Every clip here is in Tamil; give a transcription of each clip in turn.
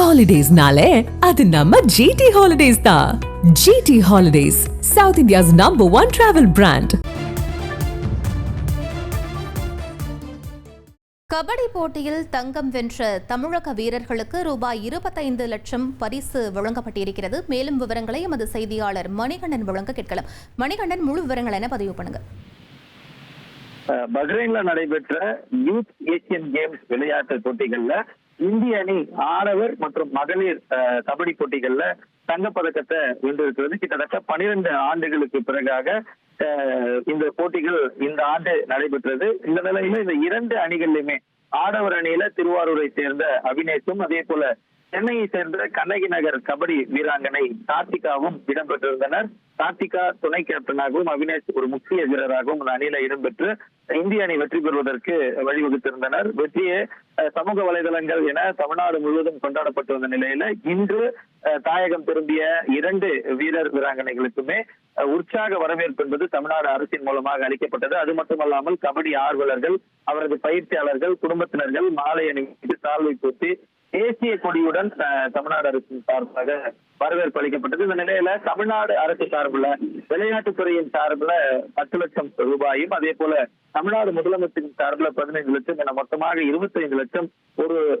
Holidays-nale, அது நம்ம GT Holidays தான். GT Holidays, South India's #1 travel brand. Kabaddi போட்டியில் தங்கம் வென்ற தமிழக வீரர்களுக்கு ரூபாய் 25 லட்சம் பரிசு வழங்கப்பட்டிருக்கிறது. மேலும் விவரங்களை எமது செய்தியாளர் மணிகண்டன் வழங்க கேட்கலாம். மணிகண்டன், முழு விவரங்கள் என பதிவு பண்ணுங்க. பஹ்ரைன்ல நடைபெற்ற யூத் ஏசியன் கேம்ஸ் விளையாட்டு போட்டிகள்ல இந்திய அணி ஆடவர் மற்றும் மகளிர் கபடி போட்டிகள்ல தங்கப்பதக்கத்தை வென்றிருக்கிறது. கிட்டத்தட்ட 12 ஆண்டுகளுக்கு பிறகாக இந்த போட்டிகள் இந்த ஆண்டு நடைபெற்றது. இந்த நிலையில இந்த 2 அணிகள்லயுமே ஆடவர் அணியில திருவாரூரை சேர்ந்த அபினேஷும், அதே போல சென்னையை சேர்ந்த கண்ணகி நகர் கபடி வீராங்கனை கார்த்திகாவும் இடம்பெற்றிருந்தனர். கார்த்திகா துணை கேப்டனாகவும் அபினேஷ் ஒரு முக்கிய வீரராகவும் அந்த அணியில இடம்பெற்று இந்திய அணி வெற்றி பெறுவதற்கு வழிவகுத்திருந்தனர். வெற்றியே சமூக வலைதளங்கள் என தமிழ்நாடு முழுவதும் கொண்டாடப்பட்டு வந்த நிலையில இன்று தாயகம் திரும்பிய 2 வீரர் வீராங்கனைகளுக்குமே உற்சாக வரவேற்பு என்பது தமிழ்நாடு அரசின் மூலமாக அளிக்கப்பட்டது. அது மட்டுமல்லாமல் கபடி ஆர்வலர்கள், அவரது பயிற்சியாளர்கள், குடும்பத்தினர்கள் மாலை அணிவித்து சால்வை போட்டி தேசிய கொடியுடன் தமிழ்நாடு அரசின் சார்பாக வரவேற்பு அளிக்கப்பட்டது. இந்த நிலையில தமிழ்நாடு அரசு சார்பில் விளையாட்டுத்துறையின் சார்பில் 10 லட்சம் ரூபாயும், அதே போல தமிழ்நாடு முதலமைச்சரின் சார்பில் 15 லட்சம் என மொத்தமாக 25 லட்சம்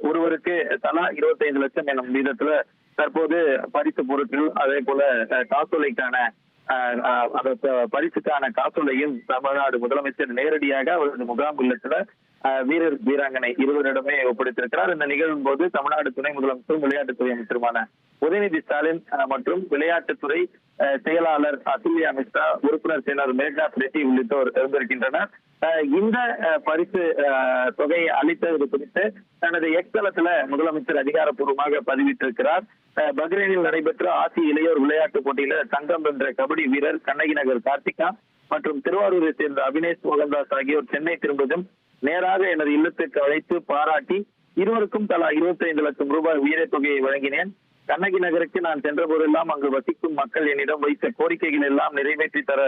ஒருவருக்கு தலா 25 லட்சம் எனும் வீதத்துல தற்போது பரிசு பொருட்கள், அதே போல காசோலைக்கான பரிசுக்கான காசோலையும் தமிழ்நாடு முதலமைச்சர் நேரடியாக அவரது முகாம் இல்லத்துல வீரர் வீராங்கனை இருவரிடமே ஒப்படைத்திருக்கிறார். இந்த நிகழ்வின் போது தமிழ்நாடு துணை முதலமைச்சரும் விளையாட்டுத்துறை அமைச்சருமான உதயநிதி ஸ்டாலின் மற்றும் விளையாட்டுத்துறை செயலாளர் அதுல்யா மிஸ்ரா, உறுப்பினர் செயலாளர் மேகநாத் ரெட்டி உள்ளிட்டோர் இருந்திருக்கின்றனர். இந்த பரிசு தொகையை அளித்தது குறித்து தனது எக்ஸ்தலத்துல முதலமைச்சர் அதிகாரப்பூர்வமாக பதிவிட்டிருக்கிறார். பஹ்ரைனில் நடைபெற்ற ஆசிய இளையோர் விளையாட்டு போட்டியில தங்கம் வென்ற கபடி வீரர் கண்ணகி நகர் கார்த்திகா மற்றும் திருவாரூரை சேர்ந்த அபினேஷ் மோகன்தாஸ் ஆகியோர் சென்னை திரும்புவதும் நேராக எனது இல்லத்துக்கு அழைத்து பாராட்டி இருவருக்கும் தலா 25 லட்சம் ரூபாய் உயரிய தொகையை வழங்கினேன். கண்ணகி நகருக்கு நான் சென்ற போதெல்லாம் அங்கு வசிக்கும் மக்கள் என்னிடம் வைத்த கோரிக்கைகள் எல்லாம் நிறைவேற்றி தர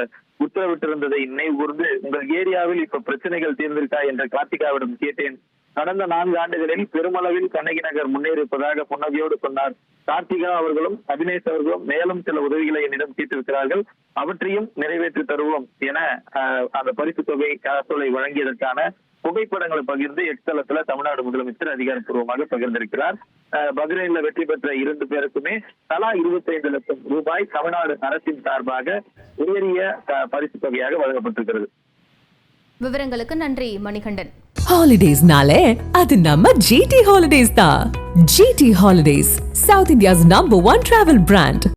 உத்தரவிட்டிருந்ததை நினைவு கூர்ந்து, உங்கள் ஏரியாவில் இப்ப பிரச்சனைகள் தீர்ந்திருக்கா என்று கார்த்திகாவிடம் கேட்டேன். கடந்த 4 ஆண்டுகளில் பெருமளவில் கண்ணகி நகர் முன்னேறிப்பதாக புன்னகையோடு சொன்னார். கார்த்திகா அவர்களும் அபினேஷ் அவர்களும் மேலும் சில உதவிகளை என்னிடம் கேட்டிருக்கிறார்கள், அவற்றையும் நிறைவேற்றி தருவோம் என அந்த பரிசு தொகை காசோலை வழங்கியதற்கான புகைப்படங்களை பகிர்ந்து எக்ஸ்தலத்துல தமிழ்நாடு முதலமைச்சர் அதிகாரப்பூர்வமாக பகிர்ந்திருக்கிறார். பஹ்ரைன்ல வெற்றி பெற்ற 2 பேருக்குமே தலா 25 லட்சம் ரூபாய் தமிழ்நாடு அரசின் சார்பாக உயரிய பரிசு தொகையாக வழங்கப்பட்டிருக்கிறது. விவரங்களுக்கு நன்றி மணிகண்டன். Holidays-nale, அது நம்ம GT Holidays தான். GT Holidays, South India's #1 travel brand.